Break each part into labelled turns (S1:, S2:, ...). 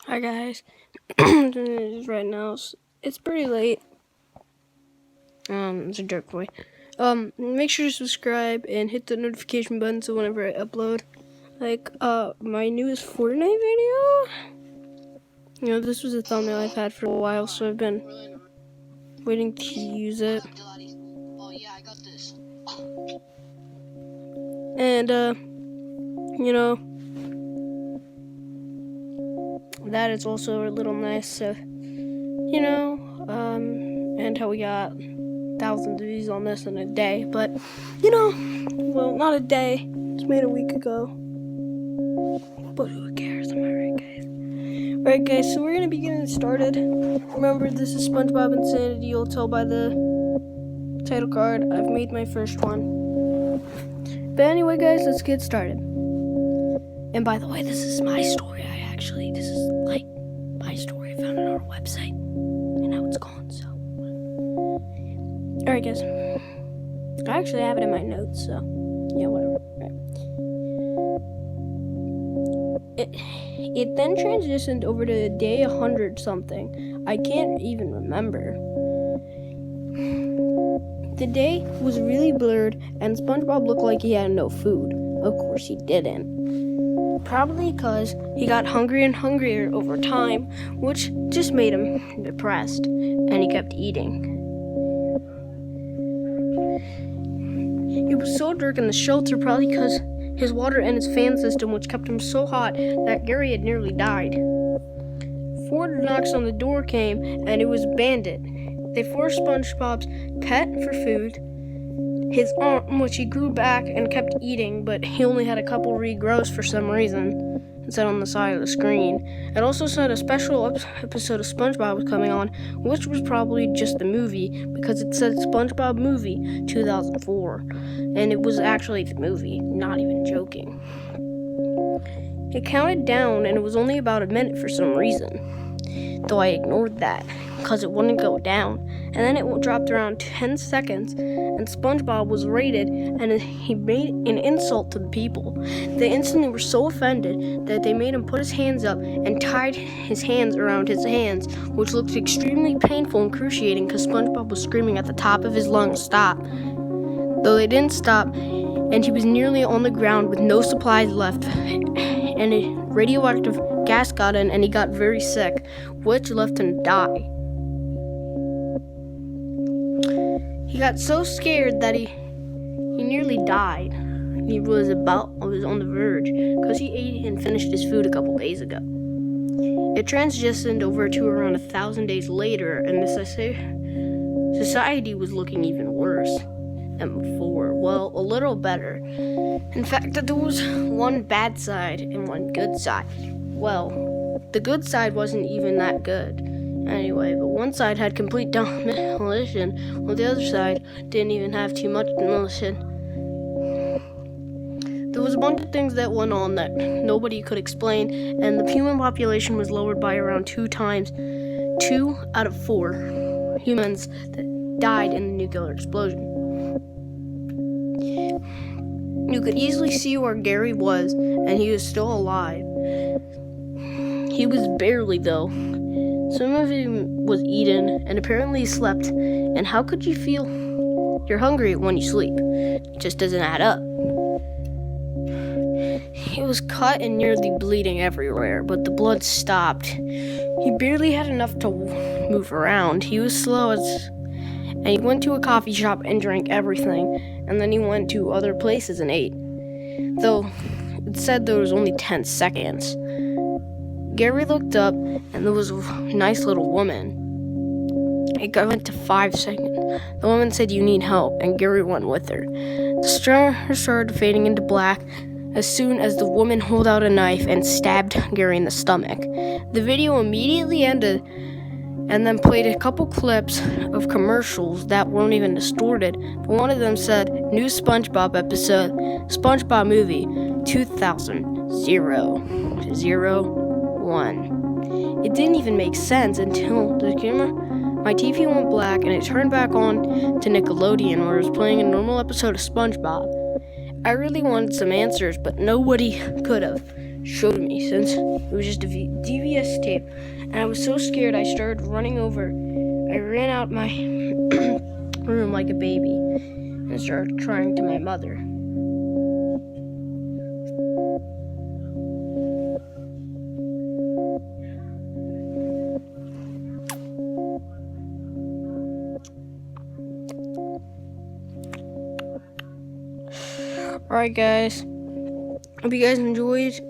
S1: Hi guys, right now it's pretty late. It's a jerk boy. Make sure to subscribe and hit the notification button so whenever I upload, my newest Fortnite video. This was a thumbnail I've had for a while, so I've been waiting to use it. And that is also a little nice. So, and how we got thousands of views on this in a day, but well, not a day. It's made a week ago, but who cares? Am I right, guys? Alright, guys. So we're gonna be getting started. Remember, this is SpongeBob Insanity. You'll tell by the title card. I've made my first one. But anyway, guys, let's get started. And by the way, this is my story. This is like my story. I found it on our website, and now it's gone. So, all right, guys. I actually have it in my notes. So, yeah, whatever. Right. It then transitioned over to day 100 something. I can't even remember. The day was really blurred, and SpongeBob looked like he had no food. Of course, he didn't. Probably because he got hungrier and hungrier over time, which just made him depressed, and he kept eating. It was so dark in the shelter, probably because his water and his fan system, which kept him so hot that Gary had nearly died. 4 knocks on the door came, and it was Bandit. They forced SpongeBob's pet for food, his arm, which he grew back and kept eating, but he only had a couple regrows for some reason, and said on the side of the screen. It also said a special episode of SpongeBob was coming on, which was probably just the movie, because it said SpongeBob Movie 2004, and it was actually the movie, not even joking. It counted down, and it was only about a minute for some reason, though I ignored that, because it wouldn't go down. And then it dropped around 10 seconds, and SpongeBob was raided, and he made an insult to the people. They instantly were so offended that they made him put his hands up and tied his hands around his hands, which looked extremely painful and excruciating because SpongeBob was screaming at the top of his lungs, "Stop!" Though they didn't stop, and he was nearly on the ground with no supplies left, and a radioactive gas got in, and he got very sick, which left him die. He got so scared that he nearly died. He was on the verge because he ate and finished his food a couple days ago. It transitioned over to around 1,000 days later, and the society was looking even worse than before. Well, a little better. In fact, there was one bad side and one good side. Well, the good side wasn't even that good. Anyway, but one side had complete demolition, while the other side didn't even have too much demolition. There was a bunch of things that went on that nobody could explain, and the human population was lowered by around 2 times. 2 out of 4 humans that died in the nuclear explosion. You could easily see where Gary was, and he was still alive. He was barely, though. Some of him was eaten, and apparently slept. And how could you feel you're hungry when you sleep? It just doesn't add up. He was cut and nearly bleeding everywhere, but the blood stopped. He barely had enough to move around. He was slow and he went to a coffee shop and drank everything, and then he went to other places and ate. Though it said there was only 10 seconds. Gary looked up, and there was a nice little woman. It went to 5 seconds. The woman said, "You need help," and Gary went with her. The star started fading into black as soon as the woman held out a knife and stabbed Gary in the stomach. The video immediately ended, and then played a couple clips of commercials that weren't even distorted. But one of them said, "New SpongeBob episode, SpongeBob Movie 2001." It didn't even make sense until my TV went black and it turned back on to Nickelodeon, where it was playing a normal episode of SpongeBob. I really wanted some answers, but nobody could have. showed me, since it was just a DVS tape. And I was so scared I started running over. I ran out my room like a baby and started crying to my mother. Alright guys, hope you guys enjoyed.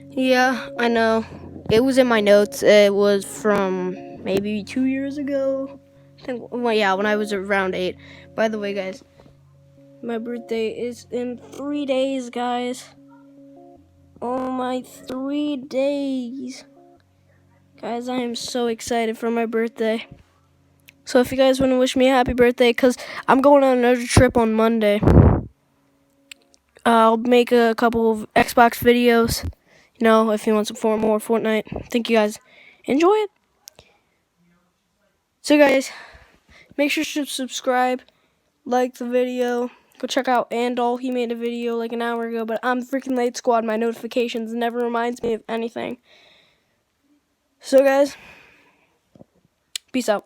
S1: Yeah, I know. It was in my notes. It was from maybe 2 years ago. I think, well, yeah, when I was around 8. By the way, guys, my birthday is in 3 days, guys. Oh, my 3 days. Guys, I am so excited for my birthday. So if you guys want to wish me a happy birthday, because I'm going on another trip on Monday. I'll make a couple of Xbox videos, if you want some more Fortnite. Thank you guys. Enjoy it. So guys, make sure to subscribe, like the video. Go check out Andal. He made a video like an hour ago, but I'm freaking late squad. My notifications never reminds me of anything. So guys, peace out.